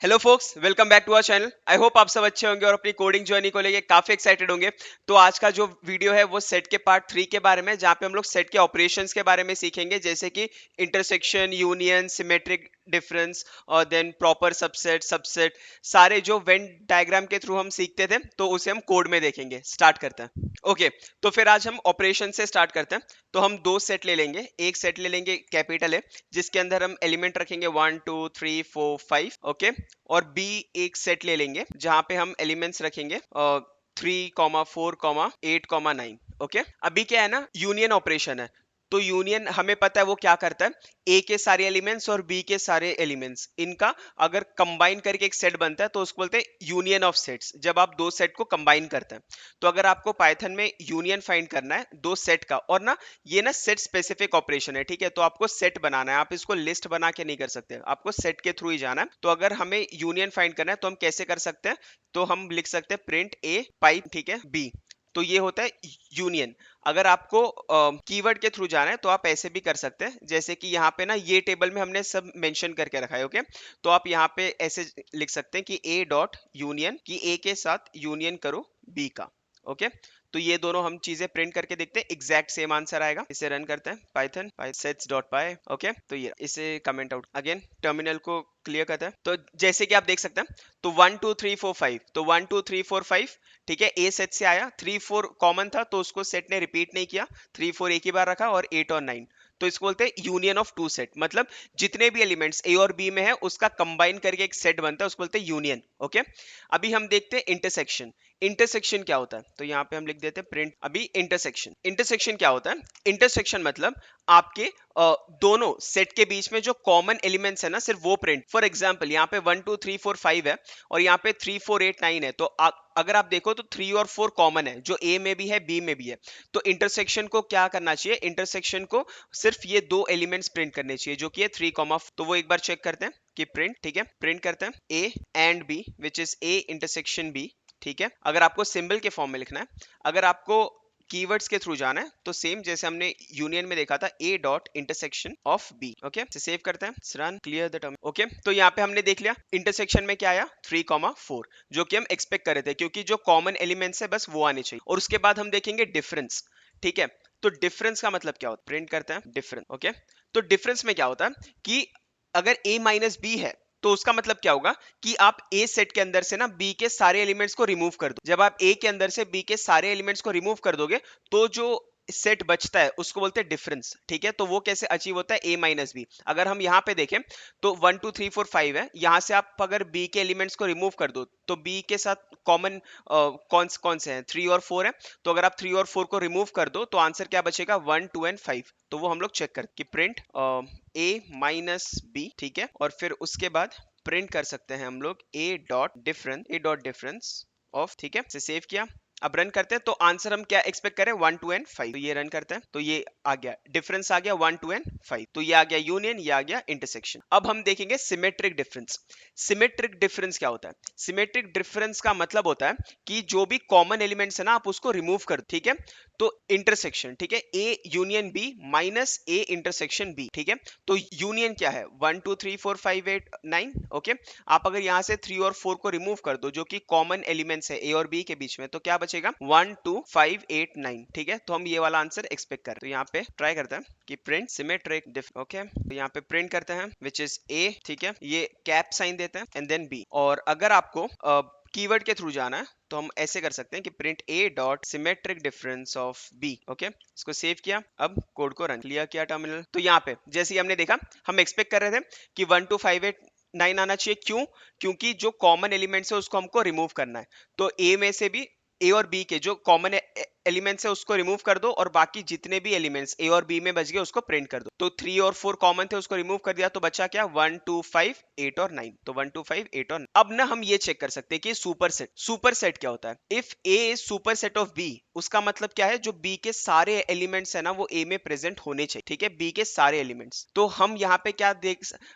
Hello folks, welcome back to our channel. I hope आप सब अच्छे होंगे और अपनी कोडिंग जर्नी को लेके काफी एक्साइटेड होंगे। तो आज का जो वीडियो है वो सेट के पार्ट 3 के बारे में, जहाँ पे हम लोग सेट के ऑपरेशंस के बारे में सीखेंगे, जैसे कि इंटरसेक्शन, यूनियन, सिमेट्रिक डिफरेंस और देन प्रॉपर सबसेट, सबसेट, सारे जो वेन डायग्राम के थ्रू हम सीखते थे, तो उसे हम कोड में देखेंगे। स्टार्ट करते हैं। ओके, तो फिर आज हम ऑपरेशन से स्टार्ट करते हैं। तो हम दो सेट ले लेंगे। एक सेट ले लेंगे कैपिटल है, जिसके अंदर हम एलिमेंट रखेंगे 1 2 3 4 5। ओके, और बी एक सेट ले लेंगे जहां पे हम एलिमेंट्स रखेंगे 3 4 8 9। ओके, अभी क्या है ना, यूनियन ऑपरेशन है। तो यूनियन हमें पता है वो क्या करता है, ए के सारे एलिमेंट्स और बी के सारे एलिमेंट्स, इनका अगर कंबाइन करके एक सेट बनता है तो उसको बोलते हैं यूनियन ऑफ सेट्स, जब आप दो सेट को कंबाइन करते हैं। तो अगर आपको पाइथन में यूनियन फाइंड करना है दो सेट का, और ना ये ना सेट स्पेसिफिक ऑपरेशन है, ठीक है, तो आपको सेट बनाना है, आप इसको लिस्ट बना के नहीं कर सकते, आपको सेट के थ्रू ही जाना है। तो अगर हमें यूनियन फाइंड करना है तो हम कैसे कर सकते हैं, तो हम लिख सकते हैं प्रिंट ए पाइप, ठीक है, बी। तो ये होता है यूनियन। अगर आपको कीवर्ड के थ्रू जाना है तो आप ऐसे भी कर सकते हैं, जैसे कि यहाँ पे ना ये टेबल में हमने सब मेंशन करके रखा है। ओके, तो आप यहाँ पे ऐसे लिख सकते हैं कि ए डॉट यूनियन, कि ए के साथ यूनियन करो बी का। ओके, तो ये दोनों हम चीजें प्रिंट करके देखते हैं, एग्जैक्ट सेम आंसर आएगा। इसे रन करते हैं, पाइथन sets डॉट पाई। ओके, तो ये इसे कमेंट आउट अगेन, टर्मिनल को क्लियर करते हैं। तो जैसे कि आप देख सकते हैं, तो 1 2 3 4 5, तो 1 2 3 4 5, ठीक है, ए सेट से आया, 3 4 कॉमन था तो उसको सेट ने रिपीट नहीं किया, 3 4 एक ही बार रखा, और 8 और 9। तो इसको बोलते हैं यूनियन ऑफ टू सेट, मतलब जितने भी एलिमेंट्स ए और बी में है उसका कंबाइन करके एक सेट बनता है, उसको बोलते हैं यूनियन। ओके, अभी हम देखते हैं इंटरसेक्शन। इंटरसेक्शन क्या होता है, तो यहाँ पे हम लिख देते हैं प्रिंट अभी इंटरसेक्शन। इंटरसेक्शन क्या होता है, इंटरसेक्शन मतलब आपके दोनों सेट के बीच में जो कॉमन एलिमेंट्स है ना, सिर्फ वो प्रिंट। फॉर एग्जांपल यहाँ पे 1 2 3 4 5 है और यहाँ पे 3 4 8 9 है, तो अगर आप देखो तो 3 और 4 कॉमन है, जो ए में भी है बी में भी है। तो इंटरसेक्शन को क्या करना चाहिए, इंटरसेक्शन को सिर्फ ये दो एलिमेंट्स प्रिंट करने चाहिए, जो कि है 3 4। तो वो एक बार चेक करते हैं कि प्रिंट, ठीक है, प्रिंट करते हैं A and B, which is A intersection B. ठीक है, अगर आपको सिंबल के फॉर्म में लिखना है, अगर आपको कीवर्ड्स के थ्रू जाना है तो सेम जैसे हमने यूनियन में देखा था, A dot intersection of B. Okay, save करते हैं, run, clear the term. Okay, तो यहाँ पे हमने देख लिया इंटरसेक्शन में क्या आया, 3 4, जो कि हम एक्सपेक्ट कर रहे थे, क्योंकि जो कॉमन एलिमेंट्स है बस वो आने चाहिए। और उसके बाद हम देखेंगे डिफरेंस। ठीक है, तो डिफरेंस का मतलब क्या होता है, प्रिंट करते हैं डिफरेंस। ओके, तो डिफरेंस में क्या होता है कि अगर a माइनस बी है, तो उसका मतलब क्या होगा कि आप ए सेट के अंदर से ना बी के सारे एलिमेंट्स को रिमूव कर दो। जब आप ए के अंदर से बी के सारे एलिमेंट्स को रिमूव कर दोगे, तो जो सेट बचता है उसको बोलते हैं डिफरेंस। ठीक है, तो वो कैसे अचीव होता है, ए माइनस बी। अगर हम यहाँ पे देखें तो 1 2 3 4 5 है, यहाँ से आप अगर बी के एलिमेंट्स को रिमूव कर दो तो बी के साथ कॉमन कौन कौन से हैं, 3 और 4 है। तो अगर आप 3 और 4 को रिमूव कर दो तो आंसर क्या बचेगा, 1 2 एंड 5। तो वो हम लोग चेक कर कि प्रिंट ए माइनस बी, ठीक है, और फिर उसके बाद प्रिंट कर सकते हैं हम लोग ए डॉट डिफरेंस ऑफ, ठीक है, से सेव किया। अब रन करते हैं तो आंसर हम क्या एक्सपेक्ट करें, 1 2 एंड 5। तो ये रन करते हैं तो ये आ गया, डिफरेंस आ गया 1 2 एंड 5। तो ये आ गया यूनियन, ये आ गया इंटरसेक्शन। अब हम देखेंगे सिमेट्रिक डिफरेंस। सिमेट्रिक डिफरेंस क्या होता है, सिमेट्रिक डिफरेंस का मतलब होता है कि जो भी कॉमन एलिमेंट्स है ना, आप उसको रिमूव कर दो। ठीक है, तो इंटरसेक्शन, ठीक है, A union B minus A intersection B. ठीक है, तो यूनियन क्या है, 1 2 3 4 5 8 9। ओके, आप अगर यहाँ से 3 और 4 को रिमूव कर दो, जो कि कॉमन एलिमेंट्स है ए और बी के बीच में, तो क्या बचेगा, 1 2 5 8 9। ठीक है, तो हम ये वाला आंसर एक्सपेक्ट कर रहे हैं। तो यहाँ पे ट्राई करते हैं कि प्रिंट सिमेट्रिक डिफ। ओके, तो यहाँ पे प्रिंट करते हैं विच इज ए, ठीक है, ये कैप साइन देते हैं एंड देन बी। और अगर आपको कीवर्ड के थ्रू जाना है तो हम ऐसे कर सकते हैं कि print A dot symmetric difference of B. Okay, इसको सेव किया, अब कोड को रन क्लियर किया टर्मिनल। तो यहाँ पे जैसे ही हमने देखा, हम एक्सपेक्ट कर रहे थे कि 1 2 5 8 9 आना चाहिए। क्यों, क्योंकि जो कॉमन एलिमेंट्स है उसको हमको रिमूव करना है। तो ए में से भी ए और बी के जो कॉमन एलिमेंट्स है उसको रिमूव कर दो, और बाकी जितने भी एलिमेंट्स ए और बी में बच गए उसको प्रिंट कर दो। तो 3 और 4 कॉमन थे, उसको रिमूव कर दिया, तो बचा क्या, 1 2 5 8 और 9। तो 1 2 5 8 और 9। अब ना हम ये चेक कर सकते हैं कि सुपर सेट, सुपर सेट क्या होता है, if A is super set of B, उसका मतलब क्या है, जो बी के सारे एलिमेंट्स है ना वो ए में प्रेजेंट होने चाहिए। ठीक है, बी के सारे एलिमेंट्स। तो हम यहाँ पे क्या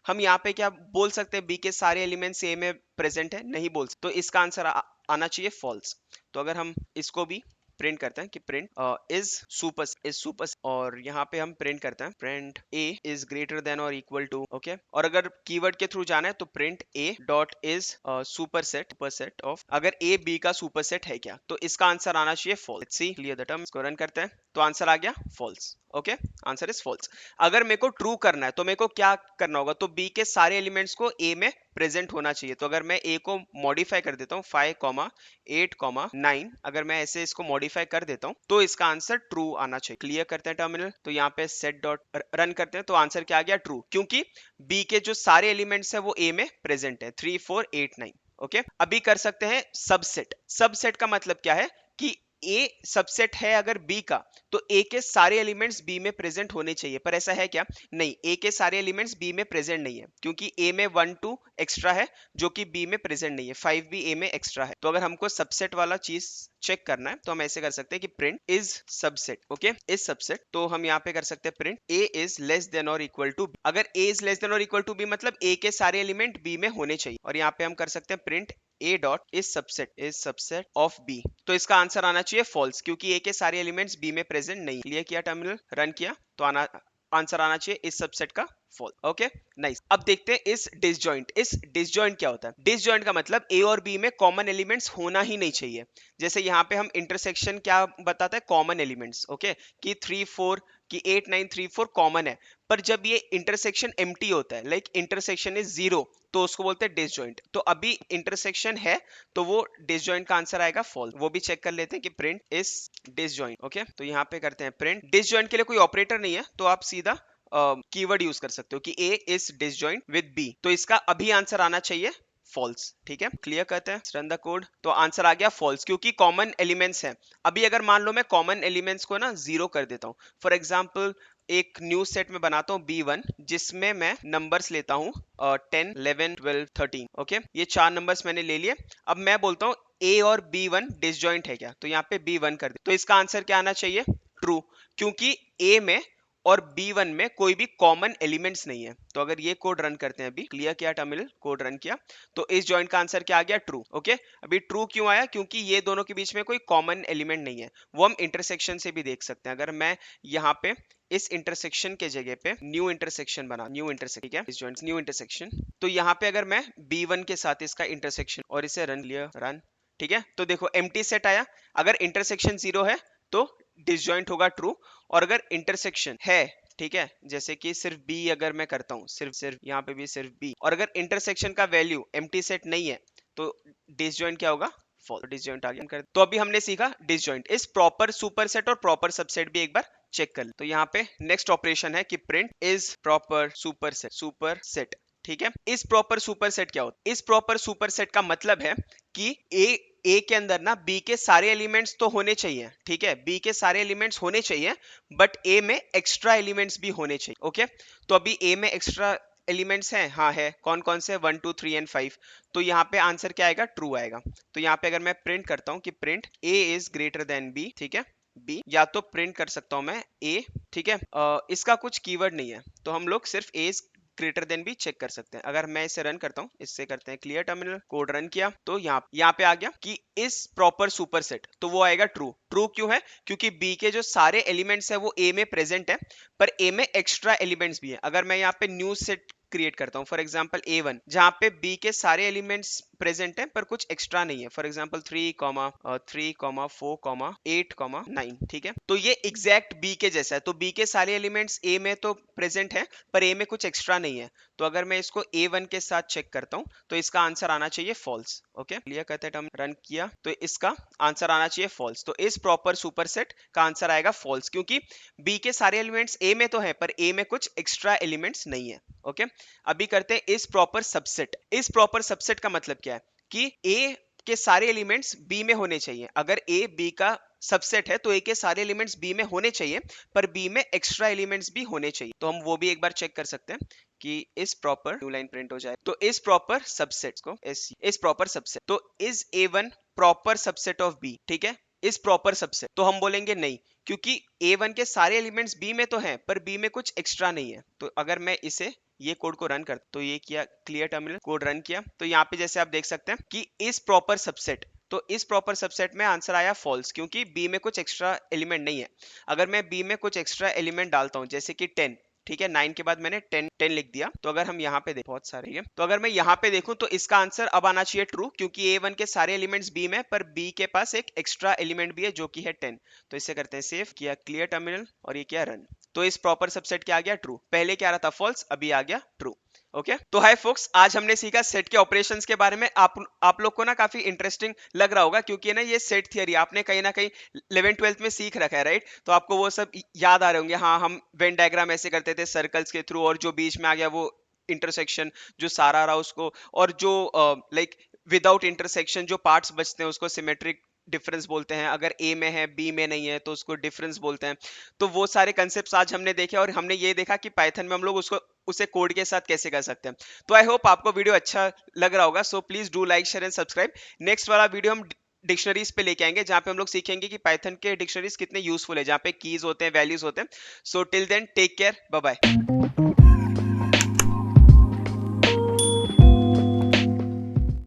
हम यहाँ पे क्या बोल सकते हैं, बी के सारे एलिमेंट्स ए में प्रेजेंट है, नहीं बोल सकते। तो इसका आंसर आना चाहिए फॉल्स। तो अगर हम इसको भी प्रिंट करते हैं कि प्रिंट इज सुपर, और यहाँ पे हम प्रिंट करते हैं print A is greater then और इक्वल टू, ओके। और अगर कीवर्ड के थ्रू जाना है तो print A dot is superset of, अगर ए बी का सुपरसेट है क्या, तो इसका आंसर आना चाहिए false. Let's see, clear the term, इसको रन करते हैं तो आंसर आ गया false, okay, answer is false. अगर मेरे को ट्रू करना है तो मेरे को क्या करना होगा, तो बी के सारे एलिमेंट्स को ए में प्रेजेंट होना चाहिए। तो अगर मैं ए को मॉडिफाई कर देता हूँ 5, 8, 9, अगर मैं ऐसे इसको मॉडिफाई कर देता हूँ तो इसका आंसर ट्रू आना चाहिए। क्लियर करते हैं टर्मिनल, तो यहाँ पे सेट डॉट रन करते हैं तो आंसर क्या आ गया, ट्रू, क्योंकि बी के जो सारे एलिमेंट्स है वो ए में प्रेजेंट है, 3, 4, 8, 9, ओके। अभी कर सकते हैं सबसेट। सबसेट का मतलब क्या है कि ए सबसेट है अगर बी का, तो ए के सारे एलिमेंट्स बी में प्रेजेंट होने चाहिए, पर ऐसा है क्या, नहीं, ए के सारे एलिमेंट्स बी में प्रेजेंट नहीं है, क्योंकि ए में 1, 2 एक्स्ट्रा है जो कि बी में प्रेजेंट नहीं है, 5 भी ए में एक्स्ट्रा है। तो अगर हमको सबसेट वाला चीज चेक करना है तो हम ऐसे कर सकते हैं कि print is subset, okay, is subset. तो हम यहाँ पे कर सकते हैं print A is less than और इक्वल टू, अगर ए इज लेस देन और इक्वल टू बी मतलब ए के सारे एलिमेंट बी में होने चाहिए, और यहाँ पे हम कर सकते हैं print A dot is subset of B, तो इसका आंसर आना चाहिए फॉल्स, क्योंकि ए के सारे एलिमेंट्स बी में प्रेजेंट नहीं। क्लियर किया टर्मिनल, रन किया तो आंसर आना चाहिए इस सबसेट का फॉल्स, ओके, नाइस। अब देखते हैं इस डिसजॉइंट। इस डिसजॉइंट क्या होता है, डिसजॉइंट का मतलब ए और बी में कॉमन एलिमेंट्स होना ही नहीं चाहिए। जैसे यहाँ पे हम इंटरसेक्शन क्या बताता है, कॉमन एलिमेंट्स, ओके, कि 3, 4 कि 8, 9, 3, 4 कॉमन है, पर जब ये इंटरसेक्शन एम्प्टी होता है, लाइक इंटरसेक्शन इज 0, तो उसको बोलते हैं डिसजॉइंट। तो अभी इंटरसेक्शन है तो वो डिसजॉइंट का आंसर आएगा फॉल्स। वो भी चेक कर लेते हैं कि प्रिंट इज डिसजॉइंट, ओके। तो यहाँ पे करते हैं प्रिंट, डिसजॉइंट के लिए कोई ऑपरेटर नहीं है तो आप सीधा कीवर्ड यूज कर सकते हो कि ए इज डिसजॉइंट विद बी, तो इसका अभी आंसर आना चाहिए फॉल्स, ठीक है। क्लियर करते हैं, रन द कोड, तो आंसर आ गया फॉल्स, क्योंकि कॉमन एलिमेंट्स हैं। अभी अगर मान लो मैं कॉमन एलिमेंट्स को ना 0 कर देता हूँ, फॉर एग्जांपल एक न्यू सेट में बनाता हूँ B1, जिसमें मैं नंबर्स लेता हूँ 10, 11, 12, 13, ओके, ये 4 नंबर्स मैंने ले लिए। अब मैं बोलता हूँ A और B1 डिसजॉइंट है क्या, तो यहाँ पे B1 कर दे, तो इसका आंसर क्या आना चाहिए, ट्रू, क्योंकि A में और B1 में कोई भी कॉमन एलिमेंट्स नहीं है। तो अगर ये कोड रन करते हैं, अभी क्लियर किया टर्मिनल, कोड रन किया, तो इस जॉइंट का आंसर क्या आ गया, ट्रू, ओके। अभी ट्रू क्यों आया, क्योंकि ये दोनों के बीच में कोई कॉमन एलिमेंट नहीं है। वो हम इंटरसेक्शन से भी देख सकते हैं। अगर मैं यहाँ पे इस इंटरसेक्शन के जगह पे न्यू इंटरसेक्शन बना, न्यू इंटरसेक्शन, ठीक है, इस जॉइंट न्यू इंटरसेक्शन, तो यहाँ पे अगर मैं B1 के साथ इसका इंटरसेक्शन और इसे रन लिया, रन, ठीक है, तो देखो एम्प्टी सेट आया। अगर इंटरसेक्शन 0 है तो डिसजॉइंट होगा ट्रू, और अगर इंटरसेक्शन है, ठीक है, जैसे कि सिर्फ बी अगर मैं करता हूँ, सिर्फ यहाँ पे भी सिर्फ बी, और अगर इंटरसेक्शन का वैल्यू एम्प्टी सेट नहीं है तो डिसजॉइंट क्या होगा, फॉल्स, डिसजॉइंट आ गया। तो अभी हमने सीखा डिसजॉइंट। इस प्रॉपर सुपरसेट और प्रॉपर सबसेट भी एक बार चेक कर ले। तो यहाँ पे नेक्स्ट ऑपरेशन है कि प्रिंट इज प्रॉपर सुपरसेट, ठीक है। इस प्रॉपर सुपरसेट क्या होता है, इस प्रॉपर सुपरसेट का मतलब है कि ए के अंदर ना बी के सारे एलिमेंट्स तो होने चाहिए, ठीक है, बी के सारे एलिमेंट्स होने चाहिए, बट ए में एक्स्ट्रा एलिमेंट्स भी होने चाहिए, ओके। तो अभी ए में एक्स्ट्रा एलिमेंट्स हैं, हाँ है, कौन कौन से, 1, 2, 3 एंड 5, तो यहाँ पे आंसर क्या आएगा, ट्रू आएगा। तो यहाँ पे अगर मैं प्रिंट करता हूँ कि print A is greater than B, ठीक है, बी, या तो प्रिंट कर सकता हूं मैं ए, ठीक है, इसका कुछ कीवर्ड नहीं है तो हम लोग सिर्फ ए ग्रेटर देन भी चेक कर सकते हैं। अगर मैं इसे रन करता हूँ, इससे करते हैं क्लियर टर्मिनल, कोड रन किया तो यहाँ पे आ गया कि इस प्रॉपर सुपरसेट, तो वो आएगा ट्रू। ट्रू क्यों है, क्योंकि बी के जो सारे एलिमेंट्स है वो ए में प्रेजेंट है, पर ए में एक्स्ट्रा एलिमेंट्स भी है। अगर मैं यहाँ पे न्यू सेट क्रिएट करता हूँ, फॉर एग्जांपल A1, जहां पे बी के सारे एलिमेंट्स प्रेजेंट हैं पर कुछ एक्स्ट्रा नहीं है, फॉर एग्जांपल 3, 4, 8, 9, ठीक है, तो ये एग्जैक्ट बी के जैसा है। तो बी के सारे एलिमेंट्स ए में तो प्रेजेंट है पर ए में कुछ एक्स्ट्रा नहीं है। तो अगर मैं इसको A1 के साथ चेक करता हूँ तो इसका आंसर आना चाहिए फॉल्स, ओके। क्लियर करते हैं, रन किया तो इसका आंसर आना चाहिए फॉल्स। तो इस प्रॉपर सुपरसेट का आंसर आएगा फॉल्स, क्योंकि बी के सारे एलिमेंट्स ए में तो है पर ए में कुछ एक्स्ट्रा एलिमेंट्स नहीं है, ओके। अभी करते हैं इस प्रॉपर सबसेट। इस प्रॉपर सबसेट का मतलब क्या है कि ए के सारे एलिमेंट्स बी में होने चाहिए। अगर ए बी का सबसेट है तो ए के सारे एलिमेंट्स बी में होने चाहिए, पर बी में एक्स्ट्रा एलिमेंट्स भी होने चाहिए। तो हम वो भी एक बार चेक कर सकते हैं कि इस प्रॉपर, न्यू लाइन प्रिंट हो जाए, तो इस प्रॉपर सबसेट को इस प्रॉपर सबसेट, तो is A1 proper subset of B, ठीक है, इस प्रॉपर सबसेट, तो हम बोलेंगे नहीं, क्योंकि A1 के सारे एलिमेंट्स बी में तो हैं पर बी में कुछ एक्स्ट्रा नहीं है। तो अगर मैं इसे ये कोड को रन कर, तो ये किया, क्लियर टर्मिनल, कोड रन किया, तो यहाँ पे जैसे आप देख सकते हैं कि इस प्रॉपर सबसेट तो इस प्रॉपर सबसेट में आंसर आया फॉल्स, क्योंकि बी में कुछ एक्स्ट्रा एलिमेंट नहीं है। अगर मैं बी में कुछ एक्स्ट्रा एलिमेंट डालता हूं जैसे कि 10, ठीक है, 9 के बाद मैंने 10 लिख दिया, तो अगर हम यहाँ पे देखें बहुत सारे है, तो अगर मैं यहाँ पे देखूं तो इसका आंसर अब आना चाहिए ट्रू, क्योंकि ए वन के सारे एलिमेंट्स बी में, पर बी के पास एक एक्स्ट्रा एलिमेंट भी है जो कि है 10। तो इसे करते हैं सेव, किया क्लियर टर्मिनल और ये किया रन। तो इस प्रॉपर सबसेट क्या आ गया ट्रू, पहले क्या आ रहा था फॉल्स, अभी आ गया ट्रू। ओके तो हाय फोक्स, आज हमने सीखा सेट के ऑपरेशंस के बारे में। आप लोग को ना काफी इंटरेस्टिंग लग रहा होगा, क्योंकि ना ये सेट थियरी आपने कहीं ना कहीं 11th-12th में सीख रखा है, राइट? तो आपको वो सब याद आ रहे होंगे। हाँ, हम वेन डायग्राम ऐसे करते थे सर्कल्स के थ्रू, और जो बीच में आ गया वो इंटरसेक्शन जो सारा रहा उसको, और जो लाइक विदाउट इंटरसेक्शन जो पार्ट्स बचते हैं उसको सिमेट्रिक डिफरेंस बोलते हैं। अगर ए में है बी में नहीं है तो उसको डिफरेंस बोलते हैं। तो वो सारे कंसेप्ट्स आज हमने देखे, और हमने ये देखा कि पाइथन में हम लोग उसको उसे कोड के साथ कैसे कर सकते हैं। तो आई होप आपको वीडियो अच्छा लग रहा होगा। So please do like share and subscribe. Next वाला वीडियो हम डिक्शनरीज पे लेके आएंगे, जहां पे हम लोग सीखेंगे कि पाइथन के डिक्शनरीज कितने यूजफुल है, जहां पे कीज होते हैं, वैल्यूज होते हैं। So till then take care, bye bye.